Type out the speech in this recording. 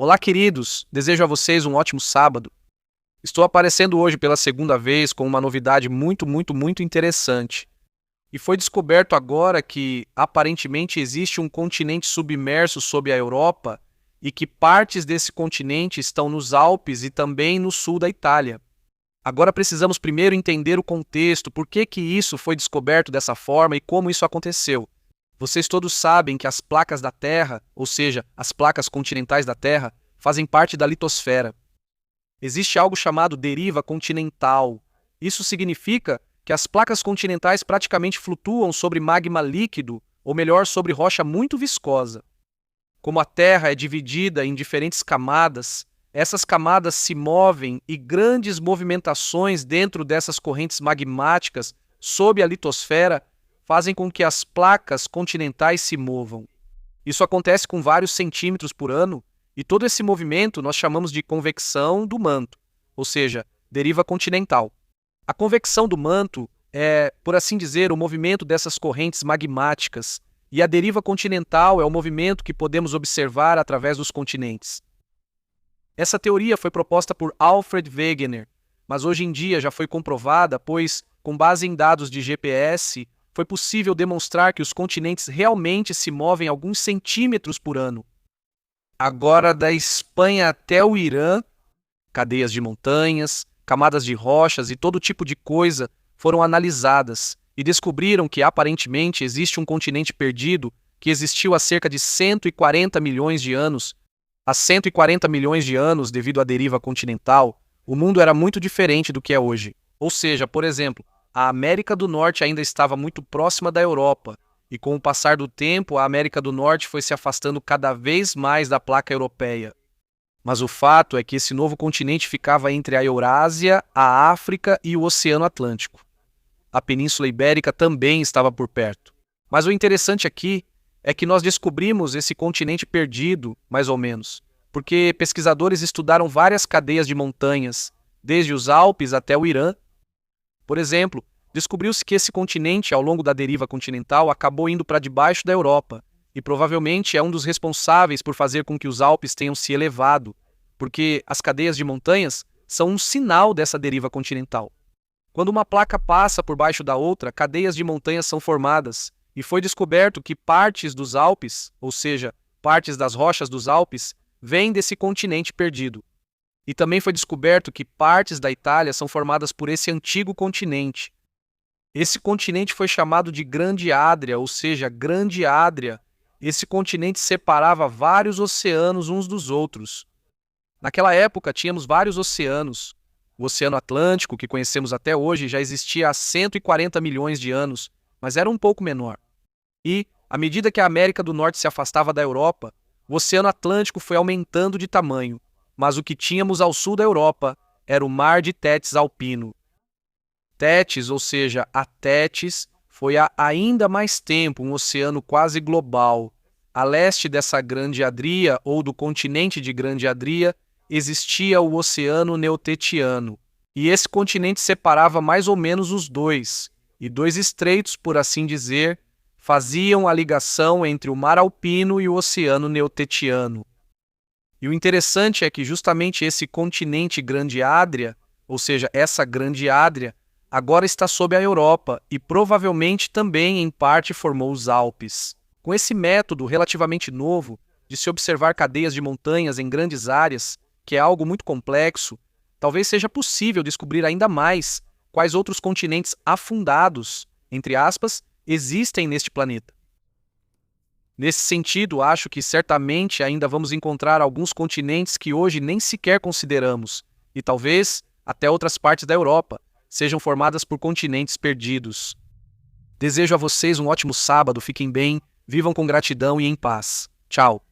Olá, queridos! Desejo a vocês um ótimo sábado. Estou aparecendo hoje pela segunda vez com uma novidade muito interessante. E foi descoberto agora que, aparentemente, existe um continente submerso sob a Europa e que partes desse continente estão nos Alpes e também no sul da Itália. Agora precisamos primeiro entender o contexto, por que isso foi descoberto dessa forma e como isso aconteceu. Vocês todos sabem que as placas da Terra, ou seja, as placas continentais da Terra, fazem parte da litosfera. Existe algo chamado deriva continental. Isso significa que as placas continentais praticamente flutuam sobre magma líquido, ou melhor, sobre rocha muito viscosa. Como a Terra é dividida em diferentes camadas, essas camadas se movem e grandes movimentações dentro dessas correntes magmáticas sob a litosfera fazem com que as placas continentais se movam. Isso acontece com vários centímetros por ano, e todo esse movimento nós chamamos de convecção do manto, ou seja, deriva continental. A convecção do manto é, por assim dizer, o movimento dessas correntes magmáticas, e a deriva continental é o movimento que podemos observar através dos continentes. Essa teoria foi proposta por Alfred Wegener, mas hoje em dia já foi comprovada, pois, com base em dados de GPS, foi possível demonstrar que os continentes realmente se movem alguns centímetros por ano. Agora, da Espanha até o Irã, cadeias de montanhas, camadas de rochas e todo tipo de coisa foram analisadas e descobriram que aparentemente existe um continente perdido que existiu há cerca de 140 milhões de anos. Há 140 milhões de anos, devido à deriva continental, o mundo era muito diferente do que é hoje. Ou seja, por exemplo, a América do Norte ainda estava muito próxima da Europa, e com o passar do tempo, a América do Norte foi se afastando cada vez mais da placa europeia. Mas o fato é que esse novo continente ficava entre a Eurásia, a África e o Oceano Atlântico. A Península Ibérica também estava por perto. Mas o interessante aqui é que nós descobrimos esse continente perdido, mais ou menos, porque pesquisadores estudaram várias cadeias de montanhas, desde os Alpes até o Irã. Por exemplo, descobriu-se que esse continente, ao longo da deriva continental, acabou indo para debaixo da Europa, e provavelmente é um dos responsáveis por fazer com que os Alpes tenham se elevado, porque as cadeias de montanhas são um sinal dessa deriva continental. Quando uma placa passa por baixo da outra, cadeias de montanhas são formadas, e foi descoberto que partes dos Alpes, ou seja, partes das rochas dos Alpes, vêm desse continente perdido. E também foi descoberto que partes da Itália são formadas por esse antigo continente. Esse continente foi chamado de Grande Adria, ou seja, Grande Adria. Esse continente separava vários oceanos uns dos outros. Naquela época, tínhamos vários oceanos. O Oceano Atlântico, que conhecemos até hoje, já existia há 140 milhões de anos, mas era um pouco menor. E, à medida que a América do Norte se afastava da Europa, o Oceano Atlântico foi aumentando de tamanho, mas o que tínhamos ao sul da Europa era o Mar de Tétis alpino. Tétis, ou seja, a Tétis, foi há ainda mais tempo um oceano quase global. A leste dessa Grande Adria, ou do continente de Grande Adria, existia o Oceano Neotetiano. E esse continente separava mais ou menos os dois, e dois estreitos, por assim dizer, faziam a ligação entre o Mar Alpino e o Oceano Neotetiano. E o interessante é que justamente esse continente Grande Adria, ou seja, essa Grande Adria, agora está sob a Europa e provavelmente também em parte formou os Alpes. Com esse método relativamente novo de se observar cadeias de montanhas em grandes áreas, que é algo muito complexo, talvez seja possível descobrir ainda mais quais outros continentes afundados, entre aspas, existem neste planeta. Nesse sentido, acho que certamente ainda vamos encontrar alguns continentes que hoje nem sequer consideramos, e talvez até outras partes da Europa sejam formadas por continentes perdidos. Desejo a vocês um ótimo sábado, fiquem bem, vivam com gratidão e em paz. Tchau!